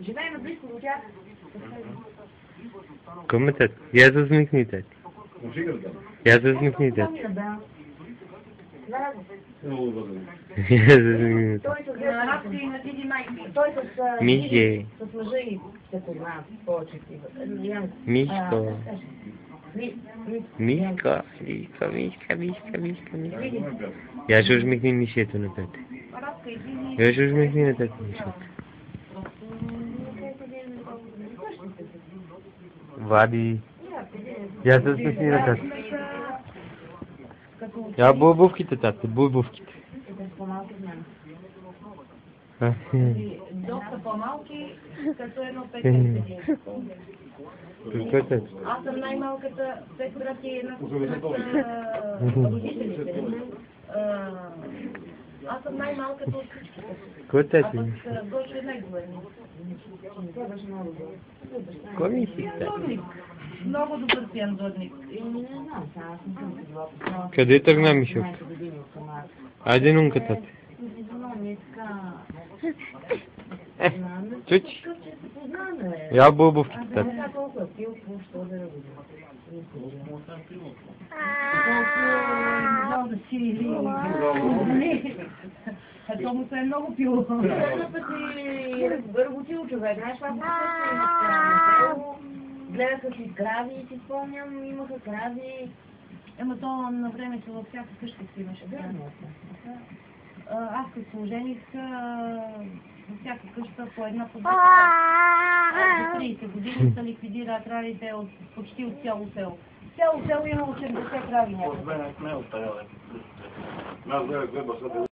Живеем близко до тях. Коментът. Я се усмихни, тати. Я се усмихни, тати. Мише. С мъжа и се познават повече. Мишко. Мишка. Я ще усмихни мишето на тати. Я ще усмихни на тати мишето. Вади. Я се усмихни на тати. Я бубовките, тати, бубовките. Доста по-малки, като едно 5 години. Аз съм най-малката, 5 брати и една родителите. Аз съм най-малката от всичките. Кой те си? А пък Гошо е най-големи. Кой мисли? Много добър си андорник. Къде тръгна Мишо? Айде нунката ти. Чучи. Я бубовките тати. То му се е много пило. Едно пъти работил човек, знаеш това гледаха си крави и си спомням, имаха крави. Ема то на времето във всяка къща си имаше крави. Аз като се ожених, във всяка къща по една по две. За 30 години се ликвидира кравите почти от цяло село. Цяло село има 80 крави някакво.